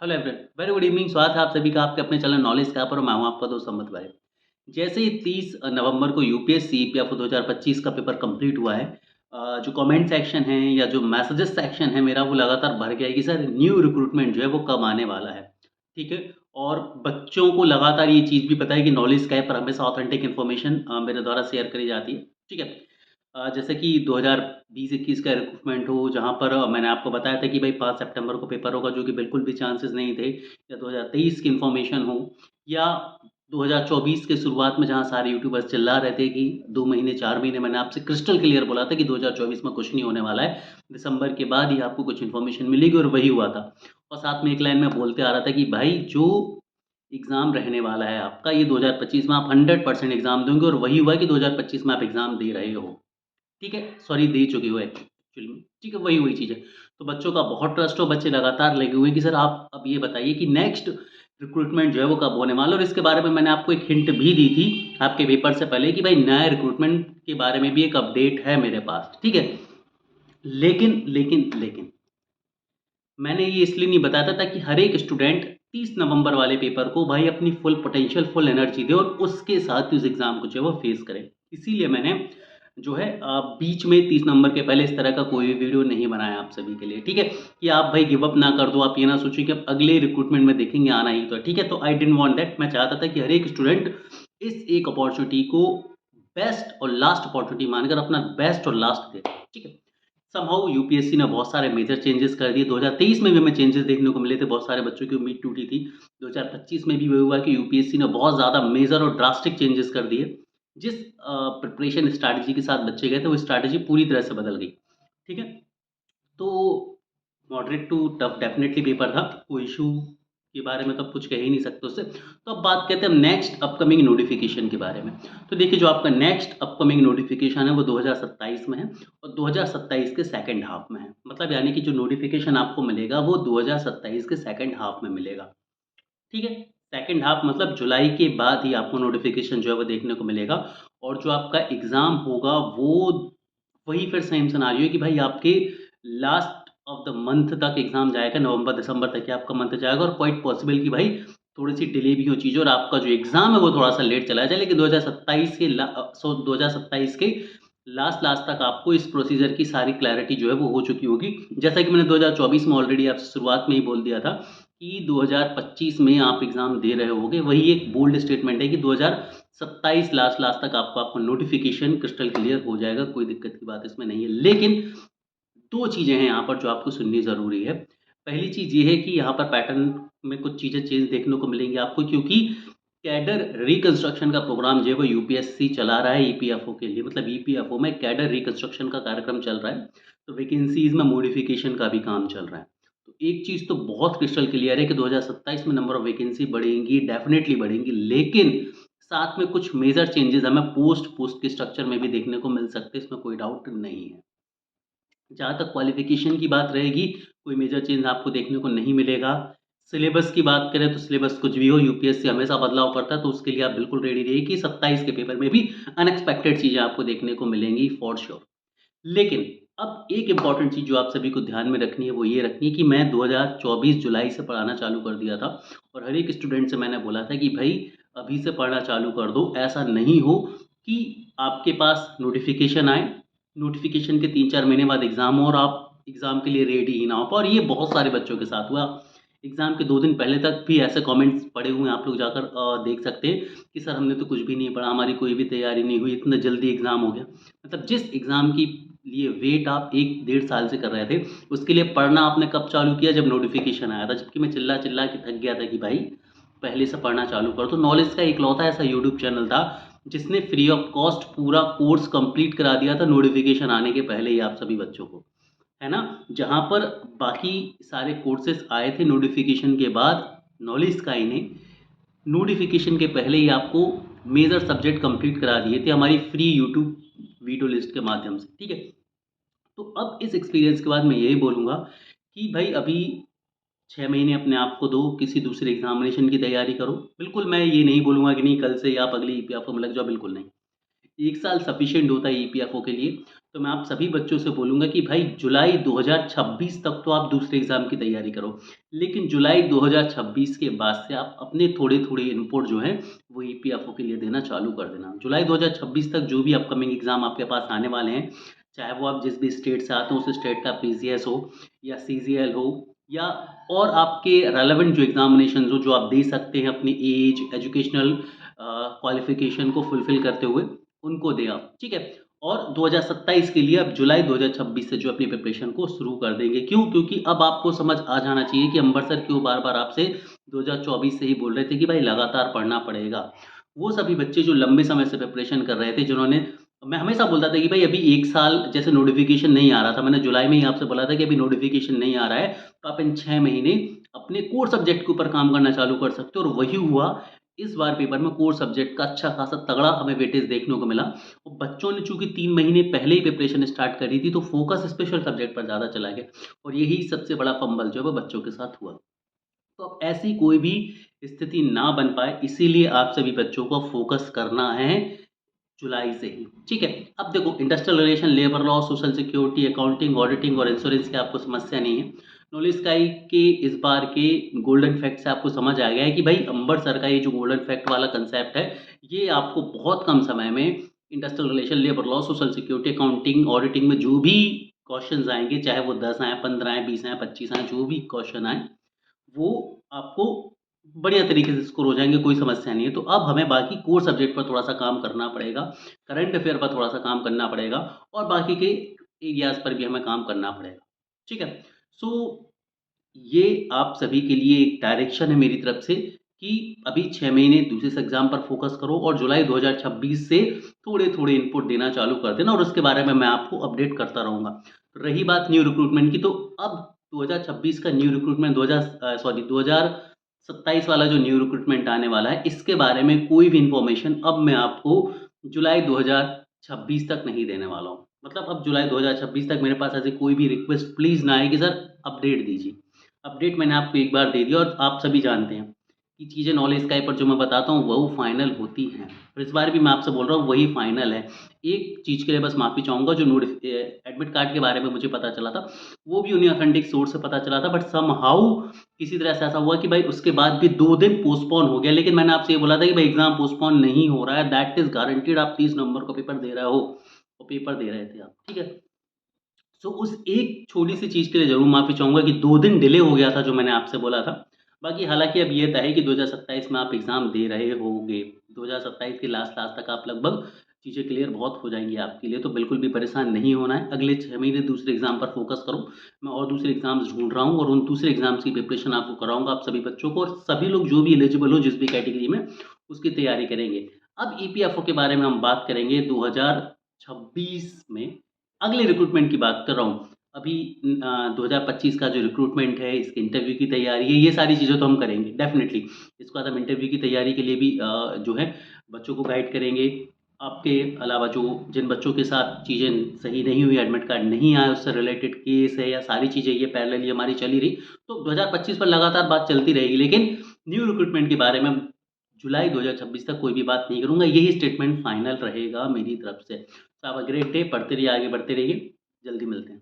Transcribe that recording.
Hello everyone, very good evening. स्वागत है आप सभी का आपके अपने चैनल नॉलेज के पर। मैं हूं आपका दोस्त अमित भाई। जैसे ही 30 नवंबर को यूपीएससी पीएफओ 2025 का पेपर कंप्लीट हुआ है, जो कमेंट सेक्शन है या जो मैसेजेस सेक्शन है मेरा वो लगातार भर गया है कि सर न्यू रिक्रूटमेंट जो है वो कब आने वाला है। ठीक है। और बच्चों को लगातार ये चीज़ भी पता है कि नॉलेज का है पर हमेशा ऑथेंटिक इन्फॉर्मेशन मेरे द्वारा शेयर करी जाती है। ठीक है। जैसे कि 2020-21 का रिक्रूटमेंट हो जहाँ पर मैंने आपको बताया था कि भाई 5 सितंबर को पेपर होगा, जो कि बिल्कुल भी चांसेस नहीं थे, या 2023 की इन्फॉर्मेशन हो, या 2024 के शुरुआत में जहाँ सारे यूट्यूबर्स चिल्ला रहे थे कि 2 महीने 4 महीने, मैंने आपसे क्रिस्टल क्लियर बोला था कि 2024 में कुछ नहीं होने वाला है, दिसंबर के बाद ही आपको कुछ इन्फॉर्मेशन मिलेगी, और वही हुआ था। और साथ में एक लाइन में बोलते आ रहा था कि भाई जो एग्ज़ाम रहने वाला है आपका, ये 2025 में आप 100% एग्ज़ाम दोगे, और वही हुआ है कि 2025 में आप एग्ज़ाम दे रहे हो। ठीक है, सॉरी दे चुके हो एक्चुअली में, ठीक है, वही चीज़ है। तो बच्चों का बहुत ट्रस्ट हो, बच्चे लगातार लगे हुए हैं कि सर आप अब ये बताइए कि नेक्स्ट रिक्रूटमेंट जो है वो कब होने वाला है, और इसके बारे में मैंने आपको एक हिंट भी दी थी आपके पेपर से पहले कि भाई नया रिक्रूटमेंट के बारे में भी एक अपडेट है मेरे पास, ठीक है। लेकिन मैंने ये इसलिए नहीं बताया था ताकि हर एक स्टूडेंट 30 नवंबर वाले पेपर को भाई अपनी फुल पोटेंशियल, फुल एनर्जी दे और उसके साथ ही उस एग्ज़ाम को जो है वो फेस करे। इसीलिए मैंने जो है बीच में 30 नवंबर के पहले इस तरह का कोई भी वीडियो नहीं बनाया आप सभी के लिए, ठीक है? कि आप भाई गिव अप ना कर दो, आप ये ना सोचिए कि अब अगले रिक्रूटमेंट में देखेंगे आना ही तो है, ठीक है? तो आई डिडन्ट वांट दैट। मैं चाहता था कि हर एक स्टूडेंट इस एक अपॉर्च्युनिटी को बेस्ट और लास्ट अपॉर्च्युनिटी मानकर अपना बेस्ट और लास्ट दे, ठीक है? समहाउ यूपीएससी ने बहुत सारे मेजर चेंजेस कर दिए। 2023 में भी हमें चेंजेस देखने को मिले थे, बहुत सारे बच्चों की उम्मीद टूटी थी। 2025 में भी वही हुआ कि यूपीएससी ने बहुत ज़्यादा मेजर और ड्रास्टिक चेंजेस कर दिए। जिस प्रिपरेशन स्ट्रैटेजी के साथ बच्चे गए थे, वो स्ट्रैटेजी पूरी तरह से बदल गई। ठीक है? तो moderate to tough definitely paper था, कोई इश्यू के बारे में तो अब कुछ कह ही नहीं सकते उससे। तो अब बात करते हैं हम नेक्स्ट अपकमिंग नोटिफ़िकेशन के बारे में। तो देखिए, जो आपका नेक्स्ट अपकमिंग नोटिफ़िकेशन है वो 2027 में है, और 2027 के सेकंड हाफ में है। मतलब यानी कि जो नोटिफ़िकेशन आपको मिलेगा वो 2027 के सेकंड हाफ में मिलेगा। ठीक है? सेकंड हाफ मतलब जुलाई के बाद ही आपको नोटिफ़िकेशन जो है वो देखने को मिलेगा, और जो आपका एग्ज़ाम होगा वो वही फिर सेम सिनेरियो है कि भाई आपके लास्ट ऑफ द मंथ तक एग्ज़ाम जाएगा, नवंबर-दिसंबर तक ही आपका मंथ जाएगा, और क्वाइट पॉसिबल कि भाई थोड़ी-सी डिले भी हो चीज़ें और आपका जो एग्ज़ाम है वो थोड़ा-सा लेट चला जाए। लेकिन 2027 के लास्ट तक आपको इस प्रोसीजर की सारी क्लैरिटी जो है वो हो चुकी होगी। जैसा कि मैंने 2024 में ऑलरेडी आपसे शुरुआत में ही बोल दिया था कि 2025 में आप एग्ज़ाम दे रहे होगे। वही एक बोल्ड स्टेटमेंट है कि 2027 लास्ट तक आपको नोटिफ़िकेशन क्रिस्टल क्लियर हो जाएगा, कोई दिक्कत की बात इसमें नहीं है। लेकिन 2 चीज़ें हैं यहाँ पर जो आपको सुननी ज़रूरी है। पहली चीज़ ये है कि यहाँ पर पैटर्न में कुछ चीज़ें चेंज देखने को मिलेंगी आपको, क्योंकि कैडर रिकंस्ट्रक्शन का प्रोग्राम जो है वो यूपीएससी चला रहा है ईपीएफओ के लिए, मतलब ईपीएफओ में कैडर रिकंस्ट्रक्शन का कार्यक्रम चल रहा है। तो वैकेंसीज़ में मॉडिफ़िकेशन का भी काम चल रहा है। तो एक चीज़ तो बहुत क्रिस्टल क्लियर है कि 2027 में नंबर ऑफ वैकेंसी बढ़ेंगी, डेफ़िनिटली बढ़ेंगी, लेकिन साथ में कुछ मेजर चेंजेज़ हमें पोस्ट के स्ट्रक्चर में भी देखने को मिल सकते हैं, इसमें कोई डाउट नहीं है। जहाँ तक क्वालिफ़िकेशन की बात रहेगी, कोई मेजर चेंज आपको देखने को नहीं मिलेगा। सिलेबस की बात करें तो सिलेबस कुछ भी हो, यूपीएससी हमेशा बदलाव करता है, तो उसके लिए आप बिल्कुल रेडी रहिए कि 27 के पेपर में भी अनएक्सपेक्टेड चीज़ें आपको देखने को मिलेंगी फॉर श्योर। लेकिन अब एक इम्पॉर्टेंट चीज़ जो आप सभी को ध्यान में रखनी है, वो ये रखनी है कि मैं 2024 जुलाई से पढ़ाना चालू कर दिया था, और हर एक स्टूडेंट से मैंने बोला था कि भई अभी से पढ़ना चालू कर दो। ऐसा नहीं हो कि आपके पास नोटिफ़िकेशन आए, नोटिफ़िकेशन के 3-4 महीने बाद एग्ज़ाम हो और आप एग्ज़ाम के लिए रेडी ही ना हो पाओ, और ये बहुत सारे बच्चों के साथ हुआ। एग्ज़ाम के 2 दिन पहले तक भी ऐसे कमेंट्स पड़े हुए हैं, आप लोग जाकर देख सकते हैं कि सर हमने तो कुछ भी नहीं पढ़ा, हमारी कोई भी तैयारी नहीं हुई, इतना जल्दी एग्ज़ाम हो गया। मतलब जिस एग्ज़ाम की लिए वेट आप 1 डेढ़ साल से कर रहे थे, उसके लिए पढ़ना आपने कब चालू किया? जब नोटिफ़िकेशन आया था। जबकि मैं चिल्ला-चिल्ला के थक गया था कि भाई पहले से पढ़ना चालू कर दो। नॉलेज का इकलौता ऐसा यूट्यूब चैनल था जिसने फ्री ऑफ कॉस्ट पूरा कोर्स कंप्लीट करा दिया था नोटिफ़िकेशन आने के पहले ही आप सभी बच्चों को, है ना? जहाँ पर बाकी सारे कोर्सेज़ आए थे नोटिफ़िकेशन के बाद, नॉलेज स्काई ने नोटिफ़िकेशन के पहले ही आपको मेजर सब्जेक्ट कंप्लीट करा दिए थे हमारी फ्री यूट्यूब वीडियो लिस्ट के माध्यम से, ठीक है? तो अब इस एक्सपीरियंस के बाद मैं यही बोलूँगा कि भाई अभी 6 महीने अपने आप को दो, किसी दूसरे एग्ज़ामिनेशन की तैयारी करो। बिल्कुल मैं ये नहीं बोलूँगा कि नहीं कल से या आप अगली ईपीएफओ में लग जाओ, बिल्कुल नहीं। 1 साल सफिशिएंट होता है ईपीएफओ के लिए। तो मैं आप सभी बच्चों से बोलूँगा कि भाई जुलाई 2026 तक तो आप दूसरे एग्ज़ाम की तैयारी करो। लेकिन जुलाई 2026 के बाद से आप अपने थोड़े-थोड़े इनपुट जो हैं, वो ईपीएफओ के लिए देना चालू कर देना। जुलाई 2026 तक जो भी अपकमिंग एग्ज़ाम आपके पास आने वाले हैं, चाहे वो आप जिस भी स्टेट से आते हो उस स्टेट का पीसीएस हो या सीजीएल हो या और आपके रेलेवेंट जो एग्ज़ामिनेशंस हो, जो आप दे सकते हैं अपनी एज, एजुकेशनल क्वालिफ़िकेशन को फुलफ़िल करते हुए, उनको दें आप, ठीक है? और 2027 के लिए अब जुलाई 2026 से जो अपनी प्रिपरेशन को शुरू कर देंगे। क्यों? क्योंकि अब आपको समझ आ जाना चाहिए कि अंबर सर क्यों बार-बार आपसे 2024 से ही बोल रहे थे कि भाई लगातार पढ़ना पड़ेगा। वो सभी बच्चे जो लंबे समय से प्रिपरेशन कर रहे थे, जिन्होंने मैं हमेशा बोलता था कि भाई अभी 1 साल जैसे नोटिफ़िकेशन नहीं आ रहा था, मैंने जुलाई में ही आपसे बोला था कि अभी नोटिफ़िकेशन नहीं आ रहा है, तो आप इन 6 महीने अपने कोर सब्जेक्ट के ऊपर काम करना चालू कर सकते हो और वही हुआ। इस बार पेपर में कोर सब्जेक्ट का अच्छा खासा तगड़ा हमें वेटेज देखने को मिला और बच्चों ने चूँकि 3 महीने पहले ही प्रिपरेशन स्टार्ट करी थी, तो फ़ोकस स्पेशल सब्जेक्ट पर ज़्यादा चला गया और यही सबसे बड़ा फंबल जो है वो बच्चों के साथ हुआ। तो अब ऐसी कोई भी स्थिति ना बन पाए, इसीलिए आप सभी बच्चों को फ़ोकस करना है जुलाई से ही, ठीक है? अब देखो industrial relation, labour law, social security, accounting, auditing और इंश्योरेंस की आपको समस्या नहीं है। नॉलेज स्काई के इस बार के गोल्डन फैक्ट से आपको समझ आ गया है कि भाई अंबर सर का ये जो गोल्डन फैक्ट वाला कांसेप्ट है, ये आपको बहुत कम समय में industrial relation, labour law, social security, accounting, auditing में जो भी क्वेश्चन्स आएँगे, चाहे वो 10 आएँ, 15 आएँ, 20 आएँ, 25 आएँ, जो भी क्वेश्चन आएँ, वो आपको बढ़िया तरीके से स्कोर हो जाएँगे, कोई समस्या नहीं है। तो अब हमें बाकी कोर सब्जेक्ट पर थोड़ा-सा काम करना पड़ेगा, करंट अफ़ेयर पर थोड़ा-सा काम करना पड़ेगा और बाकी के एरियाज़ पर भी हमें काम करना पड़ेगा। ठीक है? सो ये आप सभी के लिए एक डायरेक्शन है मेरी तरफ से कि अभी 6 महीने दूसरे से एग्ज़ाम पर फ़ोकस करो और जुलाई 2026 से थोड़े-थोड़े इनपुट देना चालू कर देना और उसके बारे में मैं आपको अपडेट करता रहूँगा। रही बात न्यू रिक्रूटमेंट की, तो अब 2026 का न्यू रिक्रूटमेंट 2027 वाला जो न्यू रिक्रूटमेंट आने वाला है, इसके बारे में कोई भी इन्फॉर्मेशन अब मैं आपको जुलाई 2026 तक नहीं देने वाला हूँ। मतलब अब जुलाई 2026 तक मेरे पास ऐसी कोई भी रिक्वेस्ट प्लीज़ ना आए कि सर अपडेट दीजिए। अपडेट मैंने आपको एक बार दे दिया और आप सभी जानते हैं कि चीज़ें नॉलेज स्काई पर जो मैं बताता हूँ वो फाइनल होती हैं। और इस बार भी मैं आपसे बोल रहा हूँ वही फाइनल है। एक चीज़ के लिए बस माफ़ी चाहूँगा, जो एडमिट कार्ड के बारे में मुझे पता चला था, वो भी उन्हीं ऑथेंटिक सोर्स से पता चला था, बट समहाउ किसी तरह से ऐसा हुआ कि भाई उसके बाद भी 2 दिन पोस्टपोन हो गया। लेकिन मैंने आपसे ये बोला था कि भाई एग्ज़ाम पोस्टपोन नहीं हो रहा है, दैट इज़ गारंटीड, आप 30 नवंबर को पेपर दे रहे हो। और पेपर दे रहे थे आप, ठीक है? सो उस एक छोटी-सी चीज़ के लिए ज़रूर माफ़ी चाहूँगा कि 2 दिन डिले हो गया था जो मैंने आपसे बोला था। बाकी हालाँकि अब ये तय है कि 2027 में आप एग्ज़ाम दे रहे होंगे। 2027 के लास्ट-लास्ट तक आप लगभग चीज़ें क्लियर बहुत हो जाएँगी आपके लिए, तो बिल्कुल भी परेशान नहीं होना है। अगले 6 महीने दूसरे एग्ज़ाम पर फ़ोकस करो। मैं और दूसरे एग्ज़ाम्स ढूँढ रहा हूँ और उन दूसरे एग्ज़ाम्स की प्रिपरेशन आपको कराऊँगा, आप सभी बच्चों को, और सभी लोग जो भी एलिजिबल हो जिस भी कैटेगरी में, उसकी तैयारी करेंगे। अब ईपीएफओ के बारे में हम बात करेंगे 2026 में। अगले रिक्रूटमेंट की बात कर रहा हूँ। अभी 2025 का जो रिक्रूटमेंट है, इसके इंटरव्यू की तैयारी है, ये सारी चीज़ें तो हम करेंगे डेफ़िनिटली। इसके बाद हम इंटरव्यू की तैयारी के लिए भी जो है बच्चों को गाइड करेंगे। आपके अलावा जो जिन बच्चों के साथ चीज़ें सही नहीं हुई, एडमिट कार्ड नहीं आया, उससे रिलेटेड केस है या सारी चीज़ें ये पैरेलली हमारी चली रही, तो 2025 पर लगातार बात चलती रहेगी। लेकिन न्यू रिक्रूटमेंट के बारे में जुलाई 2026 तक कोई भी बात नहीं करूँगा, यही स्टेटमेंट फाइनल रहेगा मेरी तरफ से। तो हैव अ ग्रेट डे, पढ़ते रहिए, आगे बढ़ते रहिए। जल्दी मिलते हैं।